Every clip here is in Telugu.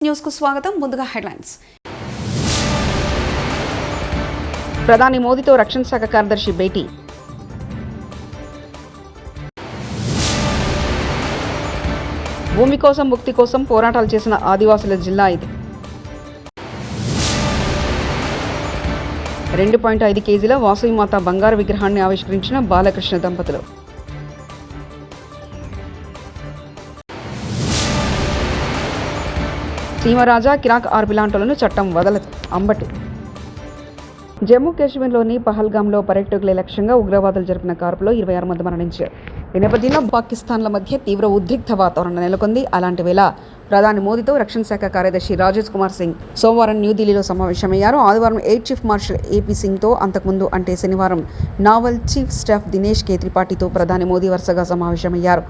న్యూస్ కు స్వాగతం. ముందుగా హెడ్లైన్స్. ప్రధాని మోదీతో రక్షణ శాఖ కార్యదర్శి భేటీ. భూమి కోసం ముక్తి కోసం పోరాటాలు చేసిన ఆదివాసుల జిల్లా ఇది. 2.5 కేజీల వాసవిమాత బంగారు విగ్రహాన్ని ఆవిష్కరించిన బాలకృష్ణ దంపతులు. సీమరాజా కిరాక్ ఆర్పిలాంటోలను చట్టం వదలదు. అంబటి. జమ్మూ కాశ్మీర్లోని పహల్గామ్లో పర్యాటకుల లక్ష్యంగా ఉగ్రవాదులు జరిపిన కాల్పులో 26 మంది మరణించారు. ఈ నేపథ్యంలో పాకిస్తాన్ల మధ్య తీవ్ర ఉద్రిక్త వాతావరణం నెలకొంది. అలాంటి వేళ ప్రధాని మోదీతో రక్షణ శాఖ కార్యదర్శి రాజేష్ కుమార్ సింగ్ సోమవారం న్యూఢిల్లీలో సమావేశమయ్యారు. ఆదివారం ఎయిర్ చీఫ్ మార్షల్ ఏపీ సింగ్తో, అంతకుముందు అంటే శనివారం naval chief staff Dinesh K త్రిపాఠితో ప్రధాని మోదీ వరుసగా సమావేశమయ్యారు.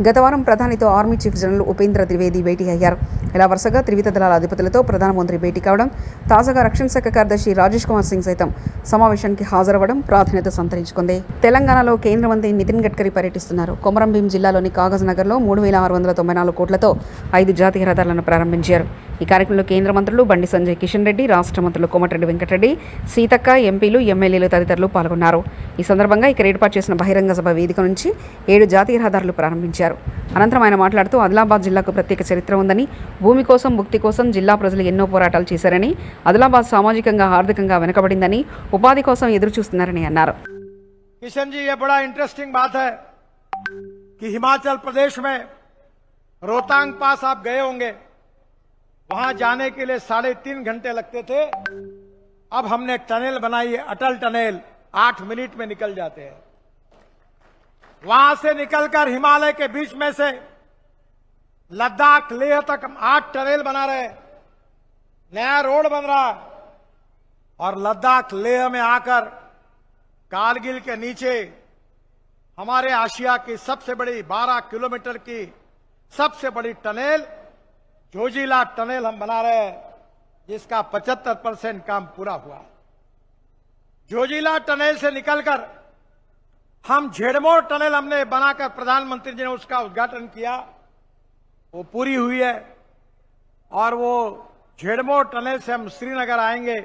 గత వారం ప్రధానితో army chief general Upendra Trivedi భేటీ అయ్యారు. ఇలా వరుసగా త్రివిధ దళాల అధిపతులతో ప్రధానమంత్రి భేటీ కావడం, తాజాగా రక్షణ శాఖ కార్యదర్శి రాజేష్ కుమార్ సింగ్ సైతం సమావేశానికి హాజరవ్వడం ప్రాధాన్యత సంతరించుకుంది. తెలంగాణలో కేంద్ర మంత్రి నితిన్ గడ్కరీ పర్యటిస్తున్నారు. కొమరంభీం జిల్లాలోని కాగజ్ నగర్లో 3,694 కోట్లతో 5 జాతీయ రహదారులను ప్రారంభించారు. ఈ కార్యక్రమంలో కేంద్ర మంత్రులు బండి సంజయ్, కిషన్ రెడ్డి, రాష్ట్ర మంత్రులు కోమటిరెడ్డి వెంకటరెడ్డి, సీతక్క, ఎంపీలు, ఎమ్మెల్యేలు తదితరులు పాల్గొన్నారు. ఈ సందర్భంగా ఇక్కడ ఏర్పాటు చేసిన బహిరంగ సభ వేదిక నుంచి 7 జాతీయ రహదారులు ప్రారంభించారు. అనంతరం ఆయన మాట్లాడుతూ ఆదిలాబాద్ జిల్లాకు ప్రత్యేక చరిత్ర ఉందని, భూమి కోసం ముక్తి కోసం జిల్లా ప్రజలు ఎన్నో పోరాటాలు చేశారని, ఆదిలాబాద్ సామాజికంగా ఆర్థికంగా వెనుకబడిందని, ఉపాధి కోసం ఎదురు చూస్తున్నారని అన్నారు. किशन जी, ये बड़ा इंटरेस्टिंग बात है कि हिमाचल प्रदेश में रोहतांग पास आप गए होंगे, वहां जाने के लिए 3.5 घंटे लगते थे. अब हमने टनल बनाई है, अटल टनल, 8 मिनट में निकल जाते हैं. वहां से निकलकर हिमालय के बीच में से लद्दाख लेह तक हम 8 टनल बना रहे हैं. नया रोड बन रहा है और लद्दाख लेह में आकर कारगिल के नीचे हमारे आशिया की सबसे बड़ी 12 किलोमीटर की सबसे बड़ी टनल जोजिला टनल हम बना रहे हैं, जिसका 75% काम पूरा हुआ. जोजिला टनल से निकलकर हम झेड़मोर टनल हमने बनाकर प्रधानमंत्री जी ने उसका उद्घाटन किया, वो पूरी हुई है. और वो झेड़मोर टनल से हम श्रीनगर आएंगे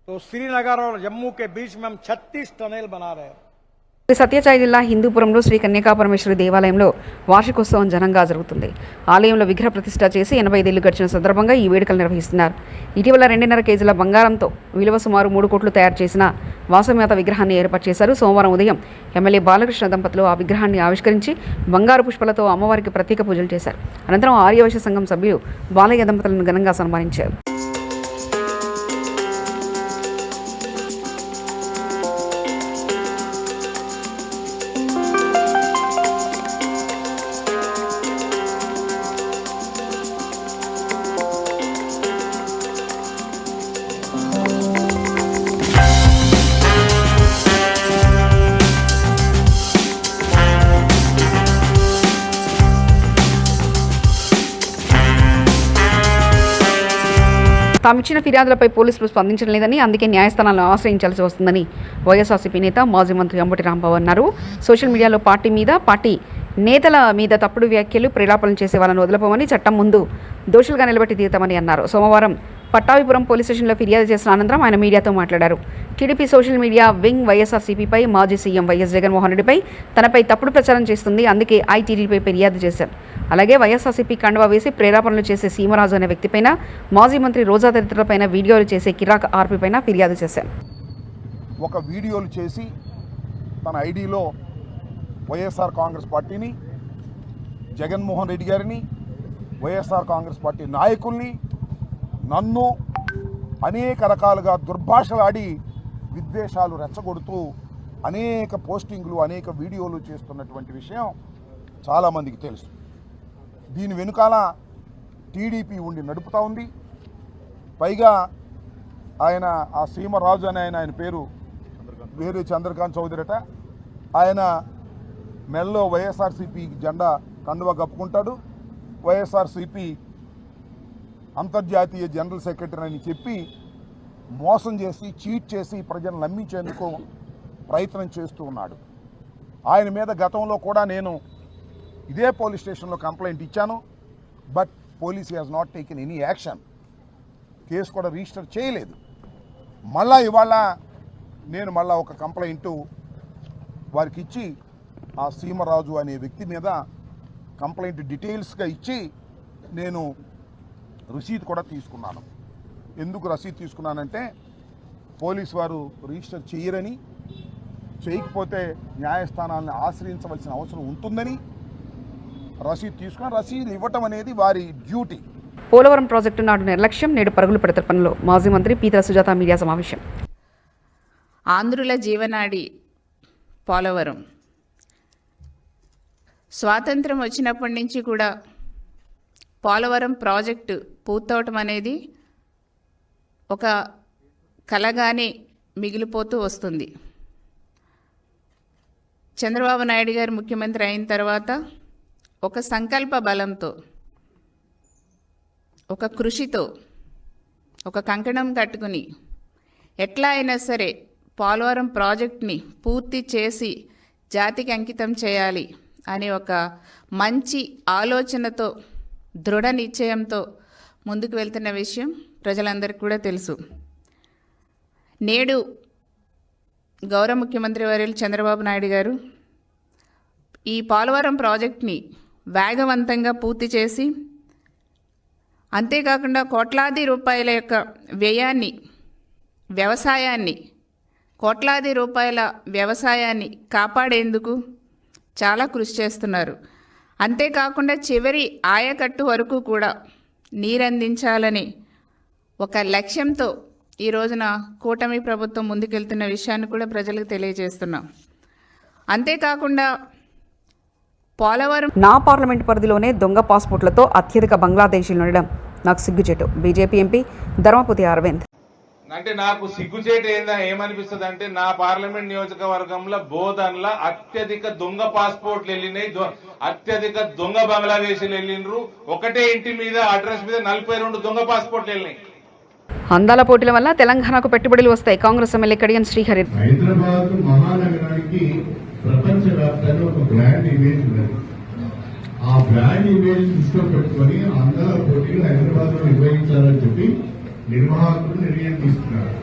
तो श्रीनगर और जम्मू के बीच में हम 36 टनल बना रहे हैं. సత్యసాయి జిల్లా హిందూపురంలో శ్రీ కన్యకాపరమేశ్వరి దేవాలయంలో వార్షికోత్సవం ఘనంగా జరుగుతుంది. ఆలయంలో విగ్రహ ప్రతిష్ఠ చేసి 85 ఏళ్లు గడిచిన సందర్భంగా ఈ వేడుకలు నిర్వహిస్తున్నారు. ఇటీవల 2.5 కేజీల బంగారంతో విలువ సుమారు 3 కోట్లు తయారు చేసిన వాసవిమాత విగ్రహాన్ని ఏర్పాటు చేశారు. సోమవారం ఉదయం ఎమ్మెల్యే బాలకృష్ణ దంపతులు ఆ విగ్రహాన్ని ఆవిష్కరించి బంగారు పుష్పలతో అమ్మవారికి ప్రత్యేక పూజలు చేశారు. అనంతరం ఆర్యవైశ్య సంఘం సభ్యులు బాలయ్య దంపతులను ఘనంగా సన్మానించారు. తామిచ్చిన ఫిర్యాదులపై పోలీసులు స్పందించడం లేదని, అందుకే న్యాయస్థానాలను ఆశ్రయించాల్సి వస్తుందని వైఎస్ఆర్సీపీ నేత మాజీ మంత్రి అంబటి రాంబాబు అన్నారు. సోషల్ మీడియాలో పార్టీ నేతల మీద తప్పుడు వ్యాఖ్యలు, ప్రేలాపనలు చేసే వాళ్ళని వదిలిపోమని, చట్టం ముందు దోషులుగా నిలబెట్టి తీరుతామని అన్నారు. సోమవారం పట్టాభిపురం పోలీస్ స్టేషన్లో ఫిర్యాదు చేసిన అనంతరం ఆయన మీడియాతో మాట్లాడారు. టీడీపీ సోషల్ మీడియా వింగ్ వైఎస్ఆర్సీపీపై, మాజీ సీఎం వైఎస్ జగన్మోహన్ రెడ్డిపై తనపై తప్పుడు ప్రచారం చేస్తుంది, అందుకే ఐటీడీపై ఫిర్యాదు చేశారు. అలాగే వైఎస్ఆర్సీపీ కండువా వేసి ప్రేరేపణలు చేసే సీమరాజు అనే వ్యక్తిపైన, మాజీ మంత్రి రోజా తదితరులపైన వీడియోలు చేసే కిరాక్ ఆర్పీపైన ఫిర్యాదు చేశారు. ఒక వీడియోలు చేసి తన ఐడిలో వైఎస్ఆర్ కాంగ్రెస్ పార్టీని, జగన్మోహన్ రెడ్డి గారిని, వైఎస్ఆర్ కాంగ్రెస్ పార్టీ నాయకుల్ని, నన్ను అనేక రకాలుగా దుర్భాషలాడి విద్వేషాలు రెచ్చగొడుతూ అనేక పోస్టింగ్లు, అనేక వీడియోలు చేస్తున్నటువంటి విషయం చాలామందికి తెలుసు. దీని వెనుకాల టీడీపీ ఉండి నడుపుతూ ఉంది. పైగా ఆయన ఆ సీమరాజు అనే ఆయన పేరు వేరే చంద్రకాంత్ చౌదరిట, ఆయన మెల్లో వైఎస్ఆర్సీపీ జెండా కండువా కప్పుకుంటాడు. వైఎస్ఆర్సీపీ అంతర్జాతీయ జనరల్ సెక్రటరీ అని చెప్పి మోసం చేసి, చీట్ చేసి ప్రజలను నమ్మించేందుకు ప్రయత్నం చేస్తూ ఉన్నాడు. ఆయన మీద గతంలో కూడా నేను ఇదే పోలీస్ స్టేషన్లో కంప్లైంట్ ఇచ్చాను. But police has not taken any action. Case కూడా రిజిస్టర్ చేయలేదు. మళ్ళా ఇవాళ నేను మళ్ళా ఒక కంప్లైంట్ వారికి ఇచ్చి ఆ సీమరాజు అనే వ్యక్తి మీద కంప్లైంట్ డీటెయిల్స్గా ఇచ్చి నేను రసీదు కూడా తీసుకున్నాను. ఎందుకు రసీదు తీసుకున్నానంటే పోలీసు వారు రిజిస్టర్ చేయరని, చేయకపోతే న్యాయస్థానాలను ఆశ్రయించవలసిన అవసరం ఉంటుందని రసీదు తీసుకున్న రసీదు ఇవ్వటం అనేది వారి డ్యూటీ. పోలవరం ప్రాజెక్టు నాడు నిర్లక్ష్యం, నేడు పరుగులు పెడతారు పనిలో మాజీ మంత్రి పీతల సుజాత మీడియా సమావేశం. ఆంధ్రుల జీవనాడి పోలవరం స్వాతంత్రం వచ్చినప్పటి నుంచి కూడా పోలవరం ప్రాజెక్టు పూర్తవటం అనేది ఒక కలగానే మిగిలిపోతూ వస్తుంది. చంద్రబాబు నాయుడు గారు ముఖ్యమంత్రి అయిన తర్వాత ఒక సంకల్ప బలంతో, ఒక కృషితో, ఒక కంకణం కట్టుకుని ఎట్లా అయినా సరే పోలవరం ప్రాజెక్ట్ని పూర్తి చేసి జాతికి అంకితం చేయాలి అనే ఒక మంచి ఆలోచనతో, దృఢ నిశ్చయంతో ముందుకు వెళ్తున్న విషయం ప్రజలందరికీ కూడా తెలుసు. నేడు గౌరవ ముఖ్యమంత్రి వర్యులు చంద్రబాబు నాయుడు గారు ఈ పోలవరం ప్రాజెక్ట్ని వేగవంతంగా పూర్తి చేసి, అంతేకాకుండా కోట్లాది రూపాయల యొక్క వ్యయాన్ని, వ్యవసాయాన్ని, కోట్లాది రూపాయల వ్యవసాయాన్ని కాపాడేందుకు చాలా కృషి చేస్తున్నారు. అంతేకాకుండా చివరి ఆయకట్టు వరకు కూడా నీరందించాలని ఒక లక్ష్యంతో ఈ రోజున కూటమి ప్రభుత్వం ముందుకెళ్తున్న విషయాన్ని కూడా ప్రజలకు తెలియజేస్తున్నాం. అంతేకాకుండా పోలవరం నా పార్లమెంట్ పరిధిలోనే దొంగ పాస్పోర్ట్లతో అత్యధిక బంగ్లాదేశీలు ఉండడం నాకు సిగ్గుచేటు. BJP MP Dharmapuri Arvind. అంటే నాకు సిగ్గుచేటు ఏమనిపిస్తుంది అంటే, నా పార్లమెంట్ నియోజకవర్గంలో బోధన్లో అత్యధిక దొంగ పాస్పోర్ట్లు వెళ్ళినాయి, అత్యధిక దొంగ బంగ్లాదేశీలు వెళ్ళినరు. ఒకటే ఇంటి మీద అడ్రస్ మీద 42 దొంగ పాస్పోర్ట్లు వెళ్ళినాయి. అందాల పోటీల వల్ల తెలంగాణకు పెట్టుబడులు వస్తాయి. కాంగ్రెస్ ఎమ్మెల్యే కడియం శ్రీహరి. హైదరాబాద్ మహానగరానికి ప్రపంచ వ్యాప్తంగా ఒక బ్రాండ్ ఇమేజ్ ఉన్నది. ఆ బ్రాండ్ ఇమేజ్ దృష్టిలో పెట్టుకొని అందాల పోటీలు హైదరాబాద్ లో నిర్వహించాలని చెప్పి నిర్వాహకులు నిర్ణయం తీసుకున్నారు.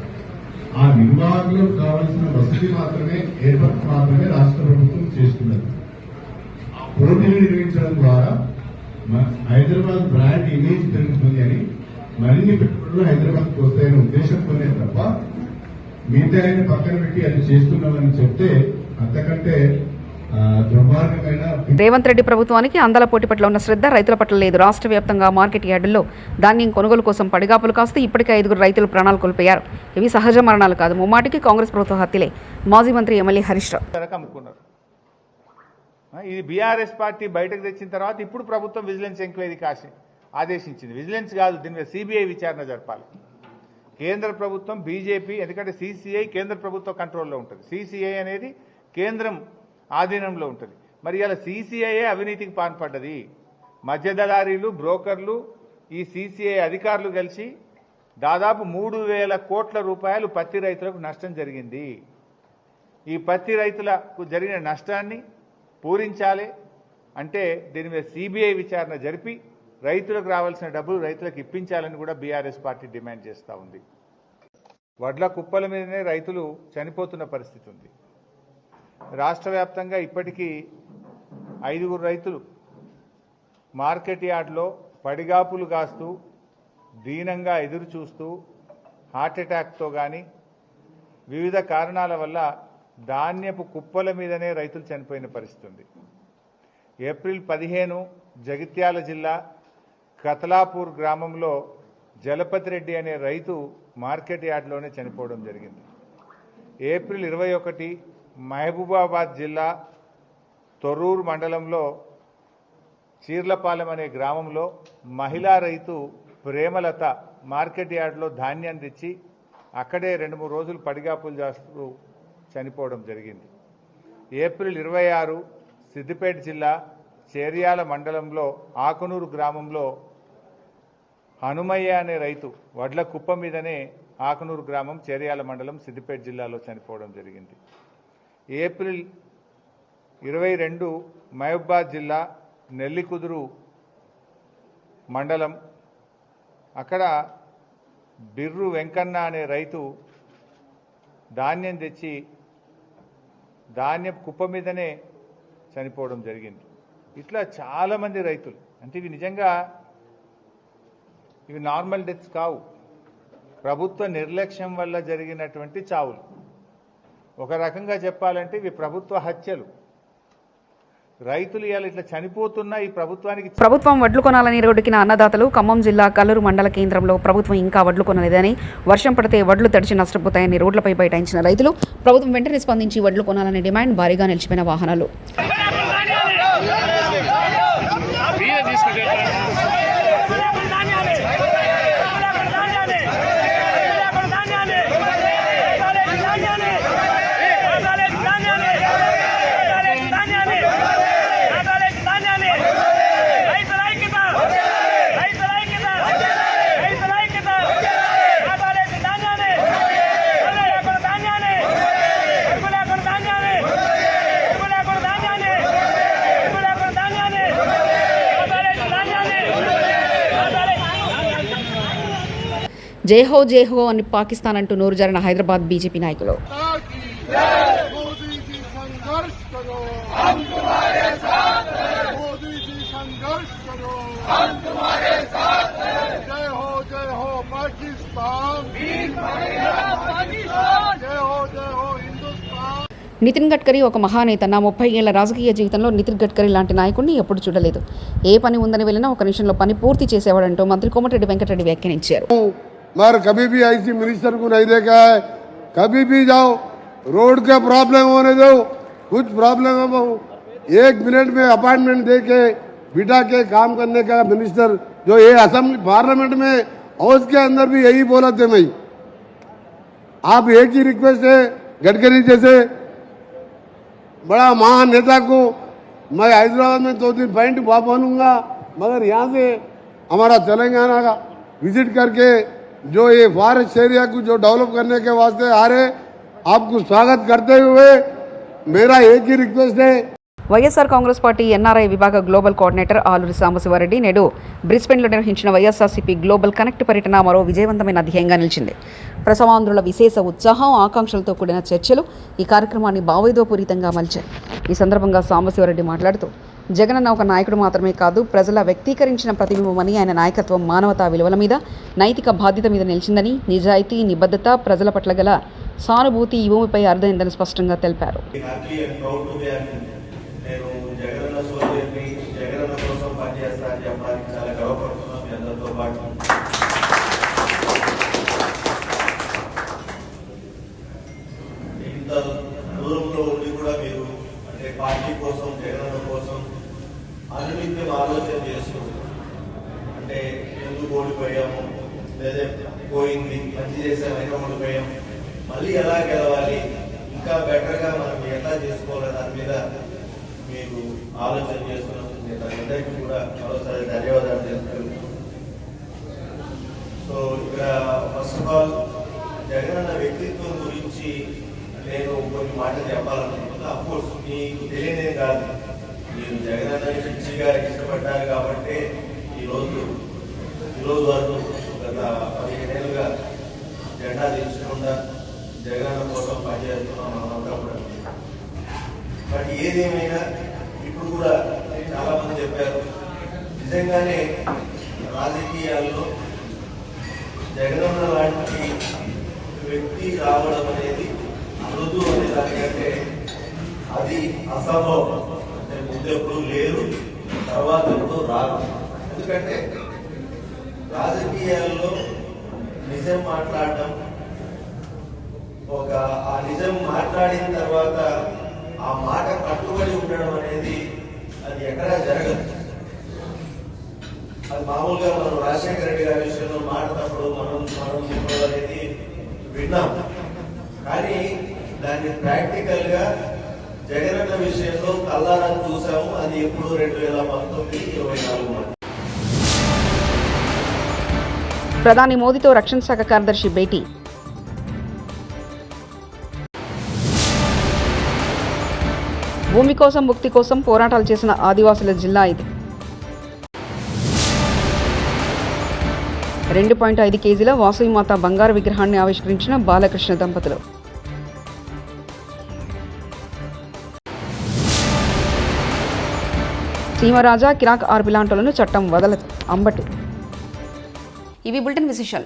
ఆ నిర్వాహకులకు కావాల్సిన వసతి మాత్రమే, ఏర్పాటు మాత్రమే రాష్ట్ర ప్రభుత్వం చేస్తున్నది. ఆ పోటీలు నిర్వహించడం ద్వారా హైదరాబాద్ బ్రాండ్ ఇమేజ్ పెరుగుతుంది అని, మరిన్ని పెట్టుబడులు హైదరాబాద్కి వస్తాయనే ఉద్దేశంతోనే తప్ప మిగతా పక్కన పెట్టి అది చేస్తున్నామని చెప్తే అంతకంటే దుర్మార్గమైన. రేవంత్ రెడ్డి ప్రభుత్వానికి అందాల పోటీ పట్ల ఉన్న శ్రద్ధ రైతుల పట్ల లేదు. రాష్ట్ర వ్యాప్తంగా మార్కెట్ యార్డుల్లో ధాన్యం కొనుగోలు కోసం పడిగాపులు కాస్తూ ఇప్పటికే 5 రైతులు ప్రాణాలు కోల్పోయారు. ఇవి సహజ మరణాలు కాదు, ముమ్మాటికి కాంగ్రెస్ ప్రభుత్వ హత్యలే. మాజీ మంత్రి ఎమ్మెల్యే హరీష్ రావు. అమ్ముకున్నారు. ఇది బీఆర్ఎస్ పార్టీ బయటకు తెచ్చిన తర్వాత ఇప్పుడు ప్రభుత్వం విజిలెన్స్ ఎంక్వైరీకి ఆదేశించింది. విజిలెన్స్ కాదు, దీని మీద సిబిఐ విచారణ జరపాలి. కేంద్ర ప్రభుత్వం, బీజేపీ, ఎందుకంటే సిసిఐ కేంద్ర ప్రభుత్వ కంట్రోల్లో ఉంటుంది, సిసిఐ అనేది కేంద్రం ఆధీనంలో ఉంటుంది. మరి ఇలా సిసిఐఏ అవినీతికి పాల్పడ్డది. మధ్యదళారీలు, బ్రోకర్లు, ఈ సిసిఐ అధికారులు కలిసి దాదాపు 3,000 కోట్ల రూపాయలు పత్తి రైతులకు నష్టం జరిగింది. ఈ పత్తి రైతులకు జరిగిన నష్టాన్ని పూరించాలి అంటే దీని మీద సిబిఐ విచారణ జరిపి రైతులకు రావాల్సిన డబ్బులు రైతులకు ఇప్పించాలని కూడా బీఆర్ఎస్ పార్టీ డిమాండ్ చేస్తూ ఉంది. వడ్ల కుప్పల మీదనే రైతులు చనిపోతున్న పరిస్థితి ఉంది. రాష్ట్ర వ్యాప్తంగా ఇప్పటికీ 5 రైతులు మార్కెట్ యార్డ్లో పడిగాపులు కాస్తూ, దీనంగా ఎదురు చూస్తూ, హార్ట్అటాక్తో కానీ వివిధ కారణాల వల్ల ధాన్యపు కుప్పల మీదనే రైతులు చనిపోయిన పరిస్థితి ఉంది. ఏప్రిల్ 15 జగిత్యాల జిల్లా కతలాపూర్ గ్రామంలో జలపతి రెడ్డి అనే రైతు మార్కెట్ యార్డ్లోనే చనిపోవడం జరిగింది. ఏప్రిల్ 21 మహబూబాబాద్ జిల్లా తొర్రూరు మండలంలో చీర్లపాలెం అనే గ్రామంలో మహిళా రైతు ప్రేమలత మార్కెట్ యార్డ్లో ధాన్యాన్ని తెచ్చి అక్కడే 2-3 రోజులు పడిగాపులు చేస్తూ చనిపోవడం జరిగింది. ఏప్రిల్ 26 సిద్దిపేట జిల్లా చేర్యాల మండలంలో ఆకునూరు గ్రామంలో హనుమయ్య అనే రైతు వడ్ల కుప్ప మీదనే ఆకునూరు గ్రామం, చేర్యాల మండలం, సిద్దిపేట జిల్లాలో చనిపోవడం జరిగింది. ఏప్రిల్ 22 మహబూబాబాద్ జిల్లా నెల్లికుదురు మండలం. అక్కడ బిర్రు వెంకన్న అనే రైతు ధాన్యం తెచ్చి ధాన్యం కుప్ప మీదనే చనిపోవడం జరిగింది. ఇట్లా చాలామంది రైతులు, అంటే ఇవి నిజంగా ఇవి నార్మల్ డెత్స్ కావు, ప్రభుత్వ నిర్లక్ష్యం వల్ల జరిగినటువంటి చావులు. ఒక రకంగా చెప్పాలంటే ఇవి ప్రభుత్వ హత్యలు. రైతులు ఇవాళ ఇట్లా చనిపోతున్నా ఈ ప్రభుత్వం వడ్లు కొనాలని రోడ్డుకిన అన్నదాతలు. ఖమ్మం జిల్లా కల్లూరు మండల కేంద్రంలో ప్రభుత్వం ఇంకా వడ్లు కొనలేదని, వర్షం పడితే వడ్లు తడిచి నష్టపోతాయని రోడ్లపై బైఠాయించిన రైతులు. ప్రభుత్వం వెంటనే స్పందించి వడ్లు కొనాలనే డిమాండ్. భారీగా నిలిచిపోయిన వాహనాలు. జై హో అని పాకిస్తాన్ అంటూ నోరు జారిన హైదరాబాద్ బీజేపీ నాయకులు. నితిన్ గడ్కరీ ఒక మహానేత. నా 30 ఏళ్ల రాజకీయ జీవితంలో నితిన్ గడ్కరీ లాంటి నాయకుడిని ఎప్పుడు చూడలేదు. ఏ పని ఉందని వెళ్ళినా ఒక నిమిషంలో పని పూర్తి చేసేవాడంటూ మంత్రి కోమటిరెడ్డి వెంకటరెడ్డి వ్యాఖ్యానించారు. मगर कभी भी ऐसी मिनिस्टर को नहीं देखा है. कभी भी जाओ रोड का प्रॉब्लम होने दो, कुछ प्रॉब्लम हो, 1 मिनट में अपॉइंटमेंट दे के बिठा के काम करने का मिनिस्टर जो ये असेंबली पार्लियामेंट में हाउस के अंदर भी यही बोला थे. मैं आप एक ही रिक्वेस्ट है, गडकरी जैसे बड़ा महान नेता को मैं हैदराबाद में 2 दिन पॉइंट बनूंगा, मगर यहाँ से हमारा तेलंगाना का विजिट करके जो ये फॉरेस्ट एरिया को जो डेवलप करने के वास्ते आ रहे, आपको स्वागत करते हुए मेरा एक ही रिक्वेस्ट है. వైఎస్ఆర్ కాంగ్రెస్ పార్టీ ఎన్ఆర్ఐ విభాగ గ్లోబల్ కోఆర్డినేటర్ ఆలూరి సాంబశివారెడ్డి నేడు బ్రిస్బెన్లో నిర్వహించిన వైఎస్ఆర్సీపీ గ్లోబల్ కనెక్ట్ పర్యటన మరో విజయవంతమైన అధ్యాయంగా నిలిచింది. ప్రసవాంధ్రుల విశేష ఉత్సాహం, ఆకాంక్షలతో కూడిన చర్చలు ఈ కార్యక్రమాన్ని భావోద్వేగపూరితంగా మలిచాయి. ఈ సందర్భంగా సాంబశివారెడ్డి మాట్లాడుతూ, జగనన్న ఒక నాయకుడు మాత్రమే కాదు, ప్రజల వ్యక్తీకరించిన ప్రతిబింబమని. ఆయన నాయకత్వం మానవతా విలువల మీద, నైతిక బాధ్యత మీద నిలిచిందని, నిజాయితీ, నిబద్ధత, ప్రజల పట్ల గల సానుభూతి ఈ భూమిపై అర్థమైందని స్పష్టంగా తెలిపారు. నేను జగనన్న సోదరుని, జగనన్న కోసం పనిచేస్తా అని చెప్పడానికి చాలా గర్వపడుతున్నాను మీ అందరితో పాటు. ఇంత దూరంలో ఉండి కూడా మీరు అంటే పార్టీ కోసం, జగనన్న కోసం అనునిత్యం ఆలోచన చేస్తున్నారు. అంటే ఎందుకు ఓడిపోయాము, లేదా పోయింది, మంచి చేసామైనా ఓడిపోయాం, మళ్ళీ ఎలా గెలవాలి, ఇంకా బెటర్గా మనం ఎలా చేసుకోవాలి, దాని మీద మీరు ఆలోచన చేస్తున్నందుకు నేను అందరికీ కూడా మరోసారి ధన్యవాదాలు తెలుపుతున్నాను. సో ఇక్కడ ఫస్ట్ ఆఫ్ ఆల్ జగనన్న వ్యక్తిత్వం గురించి నేను కొన్ని మాటలు చెప్పాలనుకుంటున్నా. అఫ్కోర్స్ మీకు తెలియనే కాదు, మీరు జగనన్నని పిచ్చిగా ఇష్టపడ్డారు కాబట్టి ఈరోజు వరకు గత 15 ఏళ్ళుగా జెండా దించకుండా జగనన్న కోసం పనిచేస్తున్నాం మనమంతా కూడా. బట్ ఏదేమైనా ఇప్పుడు కూడా చాలా మంది చెప్పారు, నిజంగానే రాజకీయాల్లో జగనన్న లాంటి వ్యక్తి రావడం అనేది అరుదు అనే దానికంటే అది అసంభవం. అంటే ముందు ఎప్పుడు లేరు, తర్వాత ఎప్పుడు రాదు. ఎందుకంటే రాజకీయాల్లో నిజం మాట్లాడటం, ఆ నిజం మాట్లాడిన తర్వాత ఆ మాట కట్టుబడి ఉండడం అనేది అది ఎక్కడా జరగదు. అది మామూలుగా మనం రాజశేఖర రెడ్డి గారి విషయంలో మాట్లాడినప్పుడు మనం చెప్పడం అనేది విన్నాం. కానీ దాన్ని ప్రాక్టికల్ గా జగనన్న విషయంలో కల్లారా చూసాము. అది ఎప్పుడు 2019-24 ప్రధాని మోదీతో రక్షణ శాఖ కార్యదర్శి భేటీ. భూమి కోసం, ముక్తి కోసం పోరాటాలు చేసిన ఆదివాసుల జిల్లా ఇది. 2.5 కేజీల వాసవిమాత బంగారు విగ్రహాన్ని ఆవిష్కరించిన బాలకృష్ణ దంపతులు. సీమరాజా కిరాక్ ఆర్బిలాంటోలను చట్టం వదలదు. అంబటి. ఇవి బులెటిన్ విశేషాలు.